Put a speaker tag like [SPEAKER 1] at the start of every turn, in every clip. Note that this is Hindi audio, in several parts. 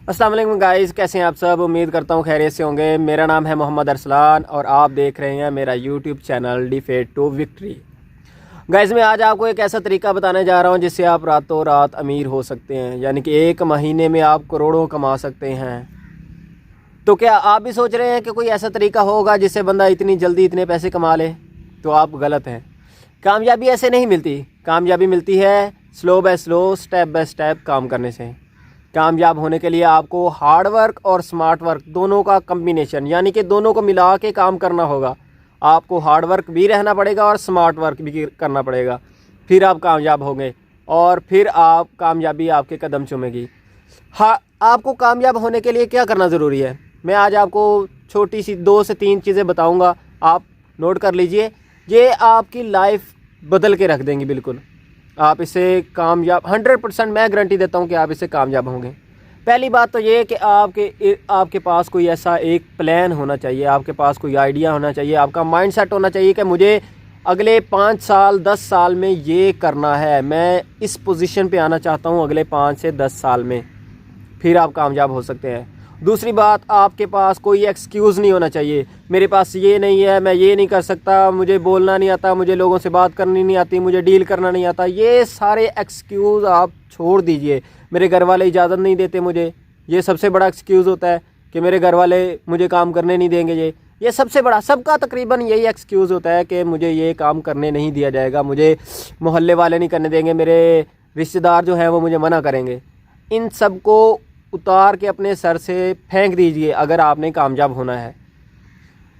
[SPEAKER 1] अस्सलाम वालेकुम गाइस, कैसे हैं आप सब। उम्मीद करता हूँ खैरियत से होंगे। मेरा नाम है मोहम्मद अरसलान और आप देख रहे हैं मेरा YouTube channel Defeat to Victory. Guys मैं आज आपको एक ऐसा तरीका बताने जा रहा हूँ जिससे आप रातों रात अमीर हो सकते हैं, यानी कि एक महीने में आप करोड़ों कमा सकते हैं। तो क्या आप भी सोच रहे हैं कि कोई ऐसा तरीका होगा जिससे बंदा इतनी जल्दी इतने पैसे कमा ले? तो आप गलत हैं। कामयाबी ऐसे नहीं मिलती। कामयाबी मिलती है slow by slow, step by step काम करने से। कामयाब होने के लिए आपको हार्ड वर्क और स्मार्ट वर्क दोनों का कम्बिनेशन, यानी कि दोनों को मिला के काम करना होगा। आपको हार्ड वर्क भी रहना पड़ेगा और स्मार्ट वर्क भी करना पड़ेगा, फिर आप कामयाब होंगे और फिर आप कामयाबी आपके कदम चूमेगी। हाँ, आपको कामयाब होने के लिए क्या करना ज़रूरी है, मैं आज आपको छोटी सी 2 से 3 चीज़ें बताऊंगा। आप नोट कर लीजिए, ये आपकी लाइफ बदल के रख देंगी। बिल्कुल आप इसे कामयाब 100% मैं गारंटी देता हूँ कि आप इससे कामयाब होंगे। पहली बात तो ये कि आपके पास कोई ऐसा एक प्लान होना चाहिए, आपके पास कोई आइडिया होना चाहिए, आपका माइंडसेट होना चाहिए कि मुझे अगले 5 साल 10 साल में ये करना है, मैं इस पोजीशन पे आना चाहता हूँ अगले 5 से 10 साल में। फिर आप कामयाब हो सकते हैं। दूसरी बात, आपके पास कोई एक्सक्यूज़ नहीं होना चाहिए। मेरे पास ये नहीं है, मैं ये नहीं कर सकता, मुझे बोलना नहीं आता, मुझे लोगों से बात करनी नहीं आती, मुझे डील करना नहीं आता, ये सारे एक्सक्यूज़ आप छोड़ दीजिए। मेरे घर वाले इजाज़त नहीं देते मुझे, ये सबसे बड़ा एक्सक्यूज़ होता है कि मेरे घर वाले मुझे काम करने नहीं देंगे। ये सबसे बड़ा, सबका तकरीबन यही एक्सक्यूज़ होता है कि मुझे ये काम करने नहीं दिया जाएगा, मुझे मोहल्ले वाले नहीं करने देंगे, मेरे रिश्तेदार जो हैं वो मुझे मना करेंगे। इन सब को उतार के अपने सर से फेंक दीजिए अगर आपने कामयाब होना है।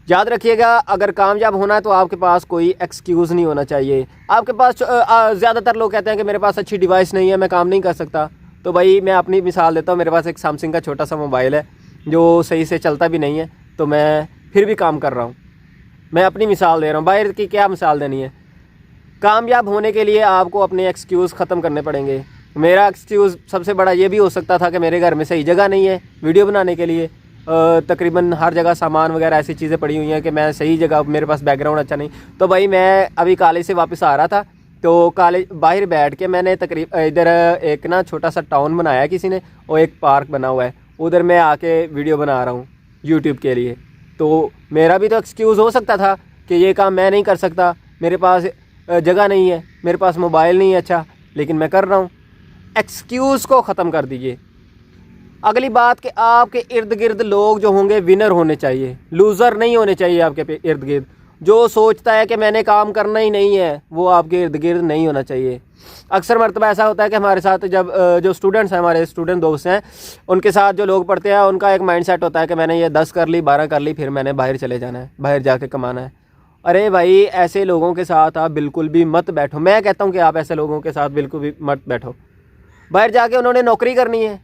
[SPEAKER 1] याद रखिएगा, अगर कामयाब होना है तो आपके पास कोई एक्सक्यूज़ नहीं होना चाहिए। आपके पास ज़्यादातर लोग कहते हैं कि मेरे पास अच्छी डिवाइस नहीं है, मैं काम नहीं कर सकता। तो भाई मैं अपनी मिसाल देता हूँ। मेरे पास एक सैमसंग का छोटा सा मोबाइल है जो सही से चलता भी नहीं है, तो मैं फिर भी काम कर रहा हूँ। मैं अपनी मिसाल दे रहा हूँ, बाहर की क्या मिसाल देनी है। कामयाब होने के लिए आपको अपने एक्सक्यूज़ ख़त्म करने पड़ेंगे। मेरा एक्सक्यूज़ सबसे बड़ा ये भी हो सकता था कि मेरे घर में सही जगह नहीं है वीडियो बनाने के लिए। तकरीबन हर जगह सामान वगैरह ऐसी चीज़ें पड़ी हुई हैं कि मैं सही जगह, मेरे पास बैकग्राउंड अच्छा नहीं। तो भाई मैं अभी कॉलेज से वापस आ रहा था, तो कॉलेज बाहर बैठ के मैंने इधर एक ना छोटा सा टाउन बनाया है किसी ने, और एक पार्क बना हुआ है, उधर मैं आके वीडियो बना रहा हूँ यूट्यूब के लिए। तो मेरा भी तो एक्सक्यूज़ हो सकता था कि ये काम मैं नहीं कर सकता, मेरे पास जगह नहीं है, मेरे पास मोबाइल नहीं है अच्छा, लेकिन मैं कर रहा हूँ। एक्सक्यूज़ को ख़त्म कर दीजिए। अगली बात कि आपके इर्द गिर्द लोग जो होंगे विनर होने चाहिए, लूज़र नहीं होने चाहिए। आपके इर्द गिर्द जो सोचता है कि मैंने काम करना ही नहीं है, वो आपके इर्द गिर्द नहीं होना चाहिए। अक्सर मरतबा ऐसा होता है कि हमारे साथ जब जो स्टूडेंट्स हैं, हमारे स्टूडेंट दोस्त हैं, उनके साथ जो लोग पढ़ते हैं, उनका एक माइंडसेट होता है कि मैंने ये 10 कर ली, 12 कर ली, फिर मैंने बाहर चले जाना है, बाहर जाके कमाना है। अरे भाई, ऐसे लोगों के साथ आप बिल्कुल भी मत बैठो। मैं कहता हूँ कि आप ऐसे लोगों के साथ बिल्कुल भी मत बैठो। बाहर जाके उन्होंने नौकरी करनी है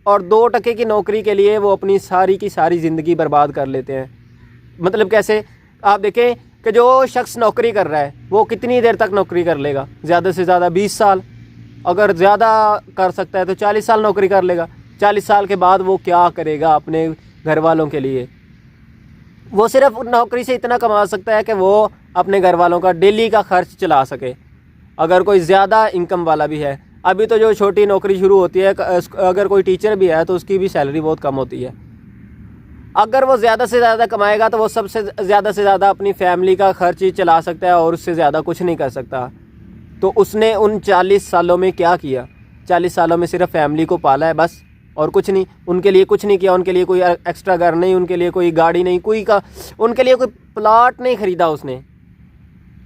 [SPEAKER 1] और 2 टके की नौकरी के लिए वो अपनी सारी की सारी ज़िंदगी बर्बाद कर लेते हैं। मतलब कैसे? आप देखें कि जो शख्स नौकरी कर रहा है वो कितनी देर तक नौकरी कर लेगा? ज़्यादा से ज़्यादा 20 साल, अगर ज़्यादा कर सकता है तो 40 साल नौकरी कर लेगा। 40 साल के बाद वो क्या करेगा अपने घर वालों के लिए? वो सिर्फ नौकरी से इतना कमा सकता है कि वो अपने घर वालों का डेली का खर्च चला सके, अगर कोई ज़्यादा इनकम वाला भी है। अभी तो जो छोटी नौकरी शुरू होती है, अगर कोई टीचर भी है तो उसकी भी सैलरी बहुत कम होती है। अगर वो ज़्यादा से ज़्यादा कमाएगा तो वो सबसे ज़्यादा से ज़्यादा अपनी फैमिली का खर्च ही चला सकता है और उससे ज़्यादा कुछ नहीं कर सकता। तो उसने उन 40 सालों में क्या किया? 40 सालों में सिर्फ फैमिली को पाला है बस, और कुछ नहीं। उनके लिए कुछ नहीं किया, उनके लिए कोई एक्स्ट्रा घर नहीं, उनके लिए कोई गाड़ी नहीं, उनके लिए कोई प्लॉट नहीं ख़रीदा उसने।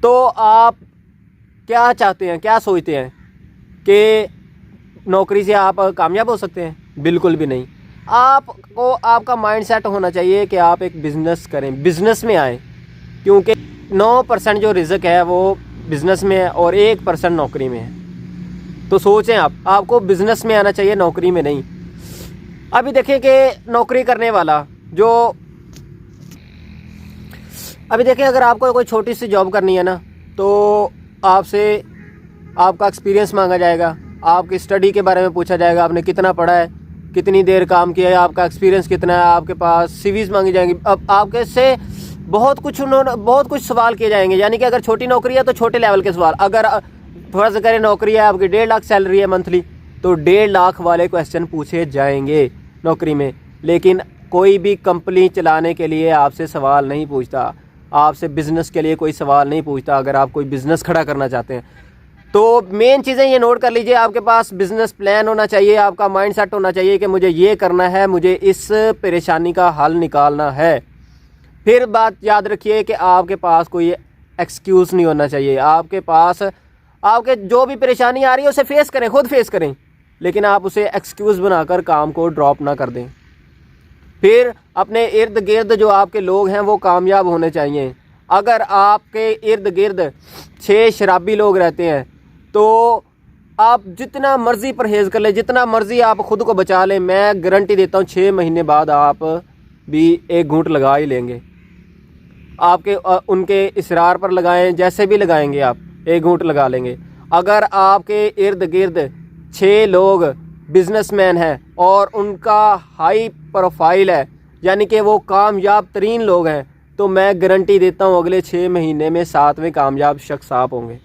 [SPEAKER 1] तो आप क्या चाहते हैं, क्या सोचते हैं कि नौकरी से आप कामयाब हो सकते हैं? बिल्कुल भी नहीं। आपको आपका माइंडसेट होना चाहिए कि आप एक बिज़नेस करें, बिज़नेस में आएँ, क्योंकि 9% जो रिज़्क है वो बिज़नेस में है और 1% नौकरी में है। तो सोचें, आपको बिज़नेस में आना चाहिए, नौकरी में नहीं। अभी देखें कि नौकरी करने वाला जो, अभी देखें अगर आपको कोई छोटी सी जॉब करनी है ना, तो आपसे आपका एक्सपीरियंस मांगा जाएगा, आपकी स्टडी के बारे में पूछा जाएगा, आपने कितना पढ़ा है, कितनी देर काम किया है, आपका एक्सपीरियंस कितना है, आपके पास सीवीज़ मांगी जाएंगी। अब आपके से बहुत कुछ सवाल किए जाएंगे। यानी कि अगर छोटी नौकरी है तो छोटे लेवल के सवाल। अगर फर्ज करें नौकरी है, आपकी 1.5 लाख सैलरी है मंथली, तो 1.5 लाख वाले क्वेश्चन पूछे जाएंगे। नौकरी में, लेकिन कोई भी कंपनी चलाने के लिए आपसे सवाल नहीं पूछता, आपसे बिज़नेस के लिए कोई सवाल नहीं पूछता। अगर आप कोई बिज़नेस खड़ा करना चाहते हैं तो मेन चीज़ें ये नोट कर लीजिए, आपके पास बिज़नेस प्लान होना चाहिए, आपका माइंड सेट होना चाहिए कि मुझे ये करना है, मुझे इस परेशानी का हल निकालना है। फिर बात याद रखिए कि आपके पास कोई एक्सक्यूज़ नहीं होना चाहिए। आपके पास आपके जो भी परेशानी आ रही है उसे फेस करें, खुद फेस करें, लेकिन आप उसे एक्सक्यूज़ बनाकर काम को ड्रॉप ना कर दें। फिर अपने इर्द गिर्द जो आपके लोग हैं वो कामयाब होने चाहिए। अगर आपके इर्द गिर्द 6 शराबी लोग रहते हैं तो आप जितना मर्ज़ी परहेज़ कर लें, जितना मर्ज़ी आप ख़ुद को बचा लें, मैं गारंटी देता हूँ 6 महीने बाद आप भी एक घूंट लगा ही लेंगे। आपके उनके इसरार पर लगाएं, जैसे भी लगाएंगे आप एक घूंट लगा लेंगे। अगर आपके इर्द गिर्द 6 लोग बिजनेसमैन हैं और उनका हाई प्रोफाइल है, यानी कि वो कामयाब तरीन लोग हैं, तो मैं गारंटी देता हूँ अगले 6 महीने में 7वें कामयाब शख्स आप होंगे।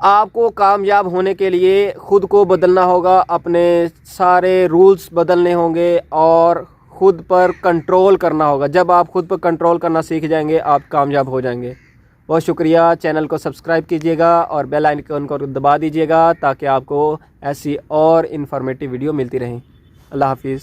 [SPEAKER 1] आपको कामयाब होने के लिए ख़ुद को बदलना होगा, अपने सारे रूल्स बदलने होंगे और ख़ुद पर कंट्रोल करना होगा। जब आप ख़ुद पर कंट्रोल करना सीख जाएंगे आप कामयाब हो जाएंगे। बहुत शुक्रिया। चैनल को सब्सक्राइब कीजिएगा और बेल आइकन को दबा दीजिएगा ताकि आपको ऐसी और इन्फॉर्मेटिव वीडियो मिलती रहें। अल्लाह हाफिज़।